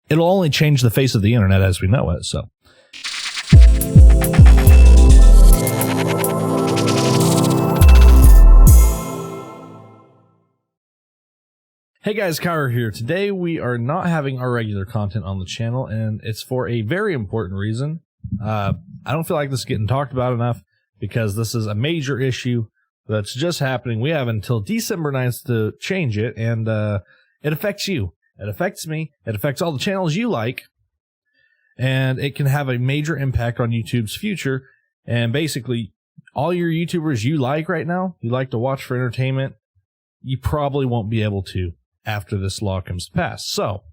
it'll only change the face of the internet as we know it. So. Hey guys, Kyra here. Today we are not having our regular content on the channel, and it's for a very important reason. I don't feel like this is getting talked about enough because this is a major issue that's just happening. We have until December 9th to change it, and it affects you. It affects me. It affects all the channels you like, and it can have a major impact on YouTube's future. And basically, all your YouTubers you like right now, you like to watch for entertainment, you probably won't be able to after this law comes to pass. So,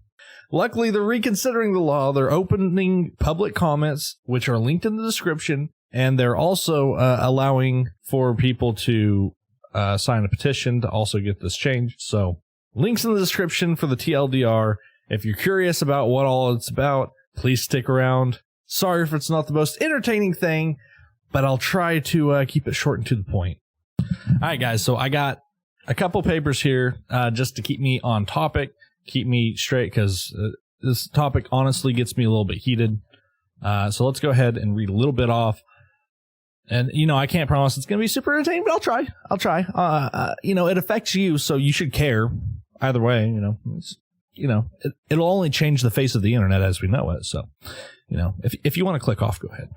luckily, they're reconsidering the law. They're opening public comments, which are linked in the description, and they're also allowing for people to sign a petition to also get this changed. So, links in the description for the TLDR. If you're curious about what all it's about, please stick around. Sorry if it's not the most entertaining thing, but I'll try to keep it short and to the point. All right, guys, so I got a couple papers here just to keep me on topic, keep me straight, because this topic honestly gets me a little bit heated. So let's go ahead and read a little bit off. And, you know, I can't promise it's going to be super entertaining, but I'll try. You know, it affects you, so you should care. Either way, it'll only change the face of the internet as we know it. So, you know, if you want to click off, go ahead.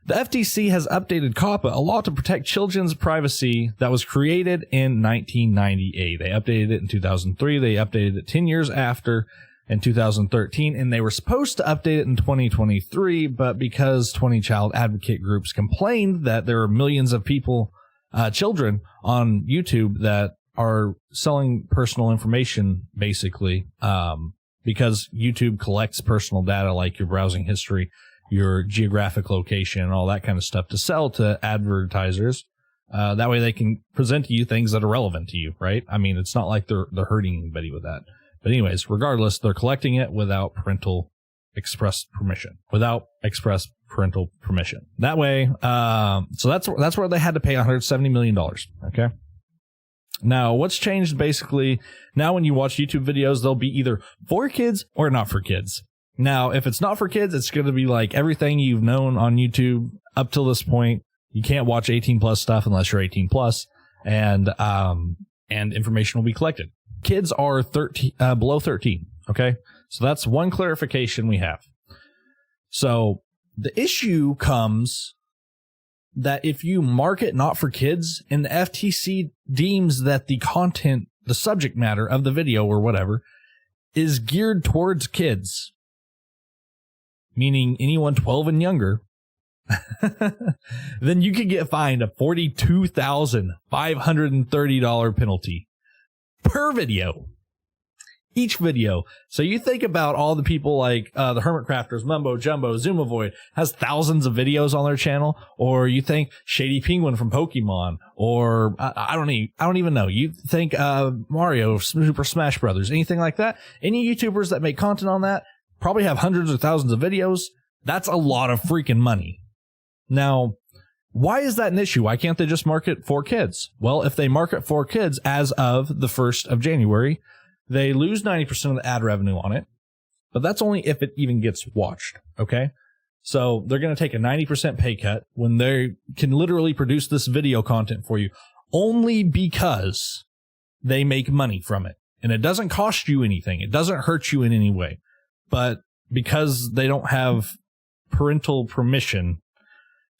The FTC has updated COPPA, a law to protect children's privacy that was created in 1998. They updated it in 2003. They updated it 10 years after in 2013, and they were supposed to update it in 2023, but because 20 child advocate groups complained that there are millions of people, children on YouTube that are selling personal information, basically, because YouTube collects personal data like your browsing history, your geographic location, and all that kind of stuff to sell to advertisers. That way they can present to you things that are relevant to you, right? I mean, it's not like they're hurting anybody with that. But anyways, regardless, they're collecting it without express parental permission. That way, so that's where they had to pay $170 million. Okay. Now, what's changed basically, now when you watch YouTube videos, they'll be either for kids or not for kids. Now, if it's not for kids, it's going to be like everything you've known on YouTube up till this point. You can't watch 18 plus stuff unless you're 18 plus, and information will be collected. Kids are below 13. Okay. So that's one clarification we have. So the issue comes that if you mark it not for kids and the FTC deems that the content, the subject matter of the video or whatever is geared towards kids, meaning anyone 12 and younger, then you could get fined a $42,530 penalty per video. Each video. So you think about all the people like the Hermit Crafters, Mumbo Jumbo, Zoomavoid has thousands of videos on their channel, or you think Shady Penguin from Pokemon, or I don't even know. You think Mario, Super Smash Brothers, anything like that. Any YouTubers that make content on that probably have hundreds or thousands of videos. That's a lot of freaking money. Now, why is that an issue? Why can't they just market for kids? Well, if they market for kids as of the 1st of January, they lose 90% of the ad revenue on it, but that's only if it even gets watched, okay? So they're going to take a 90% pay cut when they can literally produce this video content for you only because they make money from it. And it doesn't cost you anything. It doesn't hurt you in any way. But because they don't have parental permission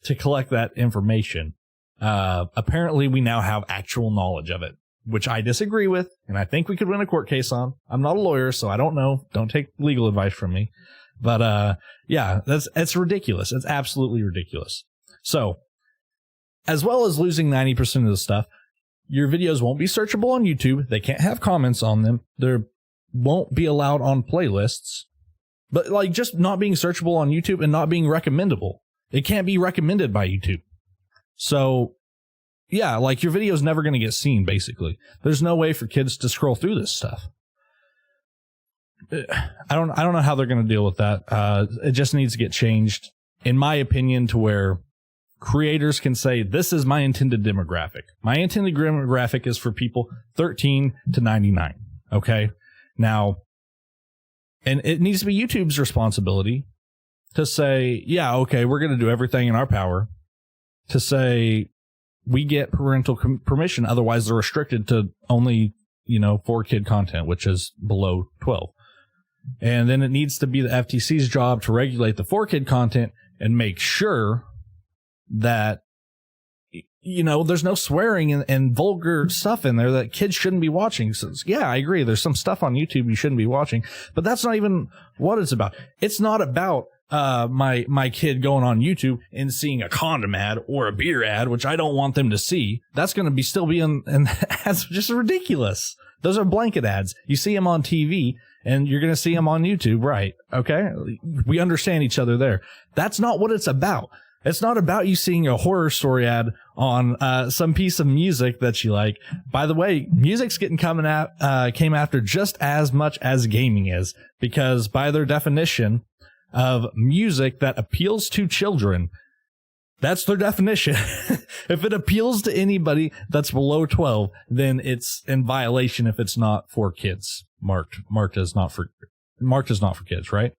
to collect that information, apparently we now have actual knowledge of it, which I disagree with, and I think we could win a court case on. I'm not a lawyer, so I don't know. Don't take legal advice from me. But yeah, it's ridiculous. It's absolutely ridiculous. So, as well as losing 90% of the stuff, your videos won't be searchable on YouTube. They can't have comments on them. They won't be allowed on playlists. But like just not being searchable on YouTube and not being recommendable. It can't be recommended by YouTube. So, yeah, like your video is never going to get seen, basically. There's no way for kids to scroll through this stuff. I don't know how they're going to deal with that. It just needs to get changed, in my opinion, to where creators can say, this is my intended demographic. My intended demographic is for people 13 to 99. Okay. Now, And it needs to be YouTube's responsibility to say, yeah, okay, we're going to do everything in our power to say we get parental permission. Otherwise, they're restricted to only, 4-kid content, which is below 12. And then it needs to be the FTC's job to regulate the 4-kid content and make sure that, there's no swearing and vulgar stuff in there that kids shouldn't be watching. So, yeah, I agree. There's some stuff on YouTube you shouldn't be watching, but that's not even what it's about. It's not about my kid going on YouTube and seeing a condom ad or a beer ad, which I don't want them to see. That's going to be still be in that's just ridiculous. Those are blanket ads. You see them on TV and you're going to see them on YouTube, right? Okay. We understand each other there. That's not what it's about. It's not about you seeing a horror story ad on some piece of music that you like. By the way, music's came after just as much as gaming is, because by their definition of music that appeals to children, that's their definition. If it appeals to anybody that's below 12, then it's in violation if it's not for kids. Marked as not for kids, right?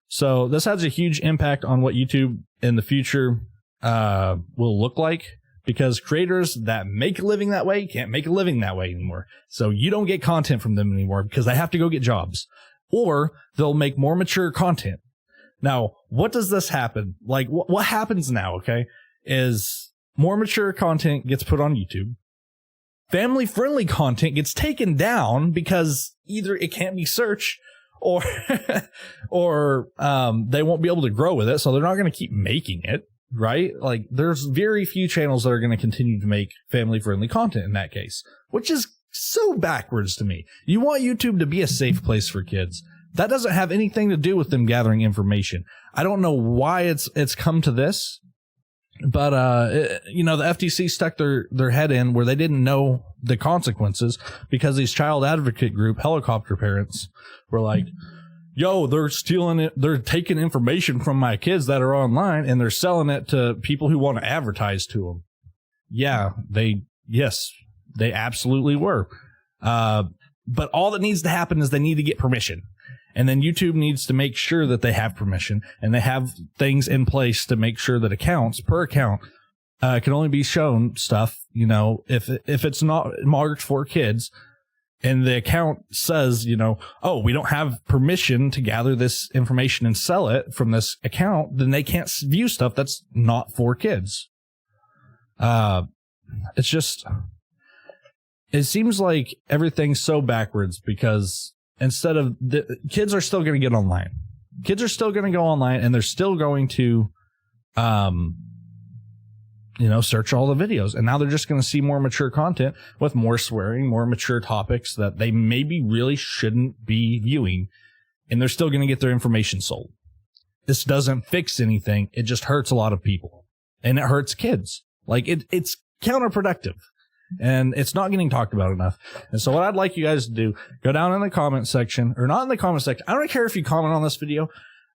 So this has a huge impact on what YouTube in the future will look like, because creators that make a living that way can't make a living that way anymore. So you don't get content from them anymore because they have to go get jobs, or they'll make more mature content. Now, what does this happen? Like, what happens now, okay, is more mature content gets put on YouTube. Family-friendly content gets taken down because either it can't be searched or they won't be able to grow with it, so they're not going to keep making it, right? Like, there's very few channels that are going to continue to make family-friendly content in that case, which is so backwards to me. You want YouTube to be a safe place for kids. That doesn't have anything to do with them gathering information. I don't know why it's come to this, but the FTC stuck their head in where they didn't know the consequences, because these child advocate group helicopter parents were like, yo, they're stealing it. They're taking information from my kids that are online and they're selling it to people who want to advertise to them. Yeah, they absolutely were. But all that needs to happen is they need to get permission. And then YouTube needs to make sure that they have permission, and they have things in place to make sure that accounts per account can only be shown stuff, if it's not marked for kids, and the account says, oh, we don't have permission to gather this information and sell it from this account, then they can't view stuff that's not for kids. It seems like everything's so backwards, because instead of kids are still going to get online. Kids are still going to go online, and they're still going to, search all the videos. And now they're just going to see more mature content with more swearing, more mature topics that they maybe really shouldn't be viewing. And they're still going to get their information sold. This doesn't fix anything. It just hurts a lot of people, and it hurts kids. Like, it's counterproductive. And it's not getting talked about enough. And so what I'd like you guys to do, go down in the comment section, or not in the comment section. I don't care if you comment on this video.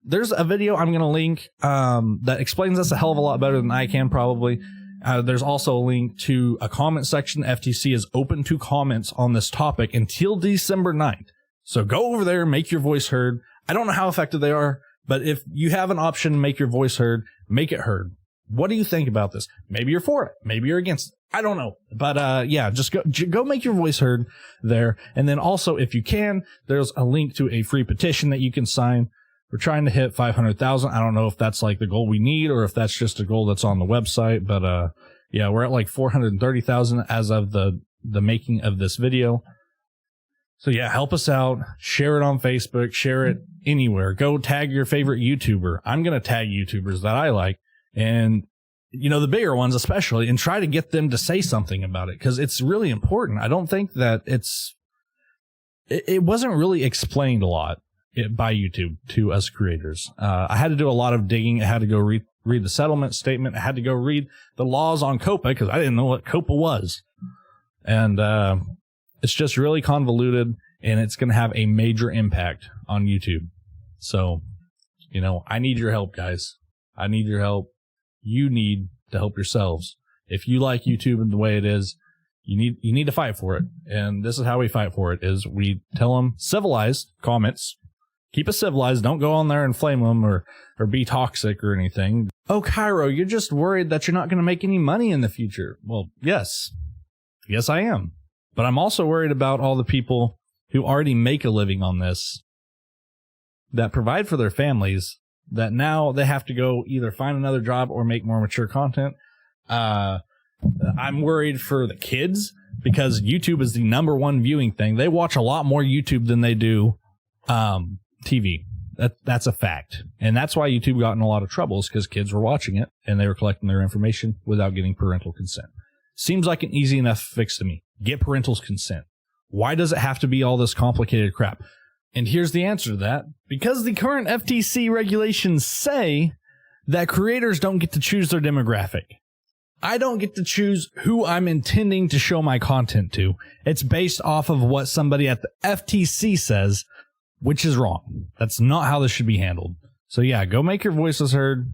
There's a video I'm going to link that explains this a hell of a lot better than I can probably. There's also a link to a comment section. FTC is open to comments on this topic until December 9th. So go over there, make your voice heard. I don't know how effective they are, but if you have an option to make your voice heard, make it heard. What do you think about this? Maybe you're for it. Maybe you're against it. I don't know. But just go make your voice heard there. And then also, if you can, there's a link to a free petition that you can sign. We're trying to hit 500,000. I don't know if that's like the goal we need, or if that's just a goal that's on the website. But we're at like 430,000 as of the making of this video. So yeah, help us out. Share it on Facebook. Share it anywhere. Go tag your favorite YouTuber. I'm going to tag YouTubers that I like. And the bigger ones especially, and try to get them to say something about it, because it's really important. I don't think that it wasn't really explained a lot by YouTube to us creators. I had to do a lot of digging. I had to go read the settlement statement. I had to go read the laws on COPPA, because I didn't know what COPPA was. And it's just really convoluted, and it's going to have a major impact on YouTube. So, I need your help, guys. I need your help. You need to help yourselves. If you like YouTube and the way it is, you need to fight for it. And this is how we fight for it, is we tell them civilized comments. Keep it civilized. Don't go on there and flame them or be toxic or anything. Oh, Cairo, you're just worried that you're not going to make any money in the future. Well, yes. Yes, I am. But I'm also worried about all the people who already make a living on this, that provide for their families, that now they have to go either find another job or make more mature content. I'm worried for the kids because YouTube is the #1 viewing thing. They watch a lot more YouTube than they do TV. That's a fact. And that's why YouTube got in a lot of troubles, because kids were watching it and they were collecting their information without getting parental consent. Seems like an easy enough fix to me. Get parental consent. Why does it have to be all this complicated crap? And here's the answer to that. Because the current FTC regulations say that creators don't get to choose their demographic. I don't get to choose who I'm intending to show my content to. It's based off of what somebody at the FTC says, which is wrong. That's not how this should be handled. So yeah, go make your voices heard.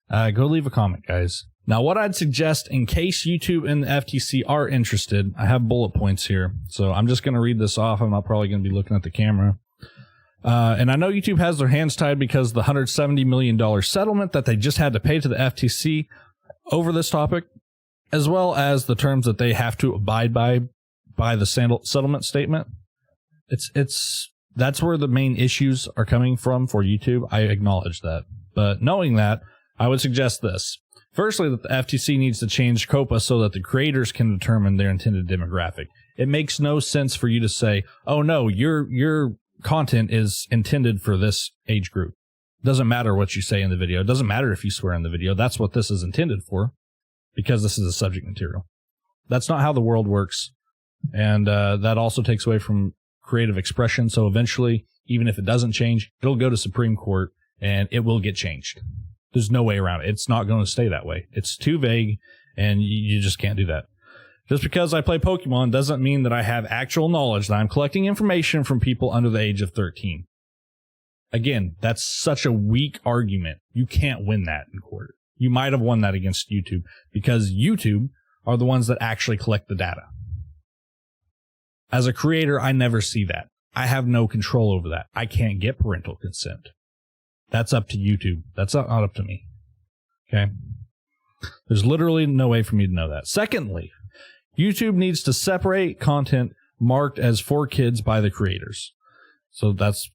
Go leave a comment, guys. Now, what I'd suggest, in case YouTube and the FTC are interested, I have bullet points here. So I'm just going to read this off. I'm not probably going to be looking at the camera. And I know YouTube has their hands tied because the $170 million settlement that they just had to pay to the FTC over this topic, as well as the terms that they have to abide by the settlement statement. That's where the main issues are coming from for YouTube. I acknowledge that. But knowing that, I would suggest this. Firstly, that the FTC needs to change COPPA so that the creators can determine their intended demographic. It makes no sense for you to say, oh no, your content is intended for this age group. Doesn't matter what you say in the video. It doesn't matter if you swear in the video. That's what this is intended for, because this is a subject material. That's not how the world works. And that also takes away from creative expression. So eventually, even if it doesn't change, it'll go to Supreme Court and it will get changed. There's no way around it. It's not going to stay that way. It's too vague, and you just can't do that. Just because I play Pokemon doesn't mean that I have actual knowledge that I'm collecting information from people under the age of 13. Again, that's such a weak argument. You can't win that in court. You might have won that against YouTube, because YouTube are the ones that actually collect the data. As a creator, I never see that. I have no control over that. I can't get parental consent. That's up to YouTube. That's not up to me. Okay? There's literally no way for me to know that. Secondly, YouTube needs to separate content marked as for kids by the creators. So that's,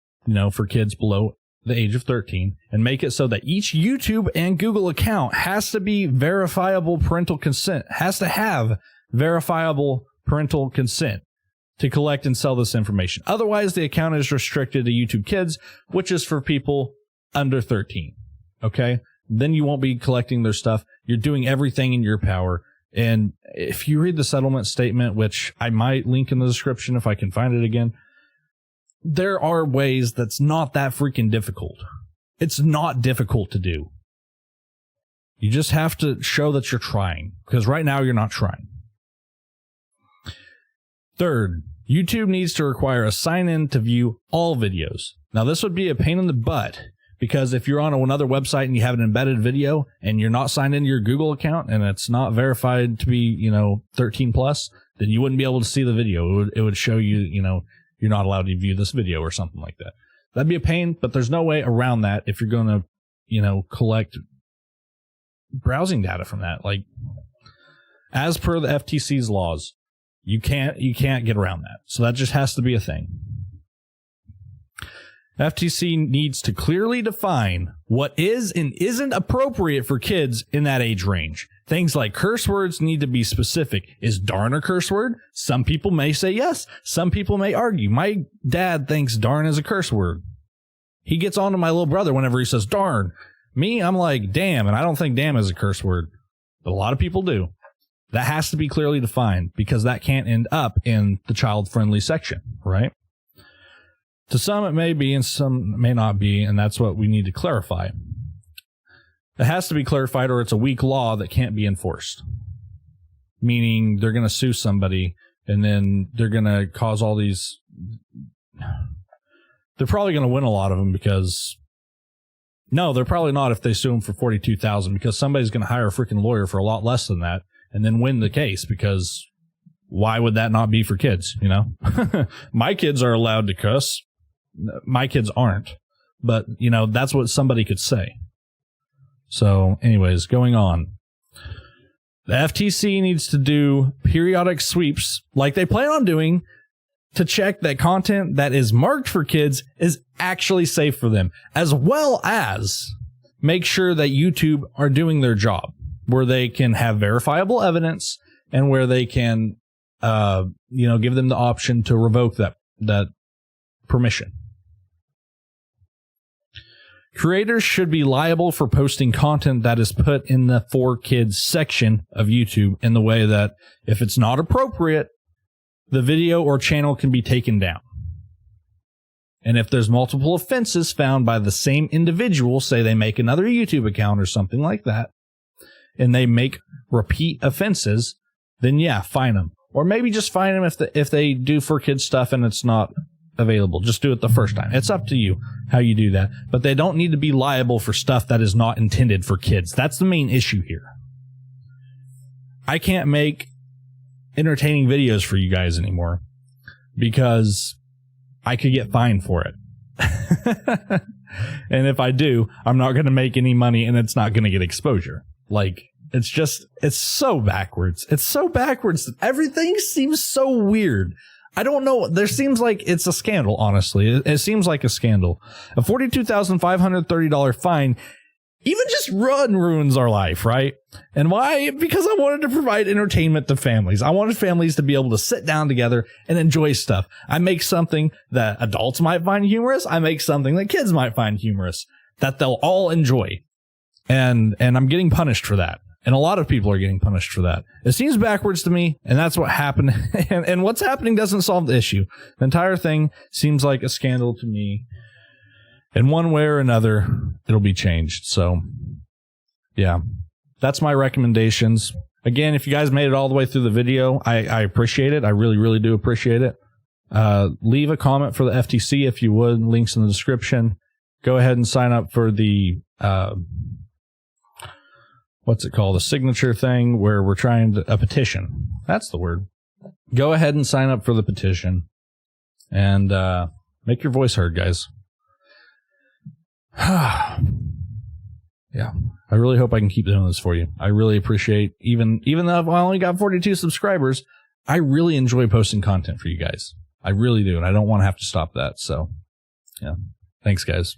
for kids below the age of 13, and make it so that each YouTube and Google account has to be verifiable parental consent, has to have verifiable parental consent to collect and sell this information. Otherwise, the account is restricted to YouTube Kids, which is for people under 13. Okay? Then you won't be collecting their stuff. You're doing everything in your power. And if you read the settlement statement, which I might link in the description if I can find it again, there are ways that's not that freaking difficult. It's not difficult to do. You just have to show that you're trying, because right now you're not trying. Third, YouTube needs to require a sign-in to view all videos. Now, this would be a pain in the butt, because if you're on another website and you have an embedded video and you're not signed into your Google account and it's not verified to be, 13 plus, then you wouldn't be able to see the video. It would show you, you're not allowed to view this video or something like that. That'd be a pain, but there's no way around that if you're going to, collect browsing data from that. Like, as per the FTC's laws, you can't get around that. So that just has to be a thing. FTC needs to clearly define what is and isn't appropriate for kids in that age range. Things like curse words need to be specific. Is darn a curse word? Some people may say yes. Some people may argue. My dad thinks darn is a curse word. He gets on to my little brother whenever he says darn. Me, I'm like damn, and I don't think damn is a curse word. But a lot of people do. That has to be clearly defined, because that can't end up in the child-friendly section, right? To some it may be, and some it may not be, and that's what we need to clarify. It has to be clarified, or it's a weak law that can't be enforced. Meaning they're going to sue somebody, and then they're going to cause all these... They're probably going to win a lot of them because... No, they're probably not if they sue them for $42,000, because somebody's going to hire a freaking lawyer for a lot less than that and then win the case, because why would that not be for kids, My kids are allowed to cuss. My kids aren't, but you know, that's what somebody could say. So anyways, going on. The FTC needs to do periodic sweeps like they plan on doing to check that content that is marked for kids is actually safe for them, as well as make sure that YouTube are doing their job, where they can have verifiable evidence and where they can, give them the option to revoke that permission. Creators should be liable for posting content that is put in the for kids section of YouTube in the way that if it's not appropriate, the video or channel can be taken down. And if there's multiple offenses found by the same individual, say they make another YouTube account or something like that, and they make repeat offenses, then yeah, fine them. Or maybe just fine them if they do for kids stuff and it's not available. Just do it the first time. It's up to you how you do that. But they don't need to be liable for stuff that is not intended for kids. That's the main issue here. I can't make entertaining videos for you guys anymore because I could get fined for it. And if I do, I'm not going to make any money and it's not going to get exposure. Like, it's so backwards. It's so backwards. Everything seems so weird. I don't know. There seems like it's a scandal, honestly. It seems like a scandal. A $42,530 fine even just ruins our life, right? And why? Because I wanted to provide entertainment to families. I wanted families to be able to sit down together and enjoy stuff. I make something that adults might find humorous. I make something that kids might find humorous that they'll all enjoy. And I'm getting punished for that. And a lot of people are getting punished for that. It seems backwards to me, and that's what happened. and what's happening doesn't solve the issue. The entire thing seems like a scandal to me. In one way or another, it'll be changed. So, yeah, that's my recommendations. Again, if you guys made it all the way through the video, I appreciate it. I really, really do appreciate it. Leave a comment for the FTC if you would. Links in the description. Go ahead and sign up for the... what's it called? A signature thing where we're trying to, a petition. That's the word. Go ahead and sign up for the petition and make your voice heard, guys. Yeah, I really hope I can keep doing this for you. I really appreciate, even though I only got 42 subscribers, I really enjoy posting content for you guys. I really do, and I don't want to have to stop that. So, yeah, thanks, guys.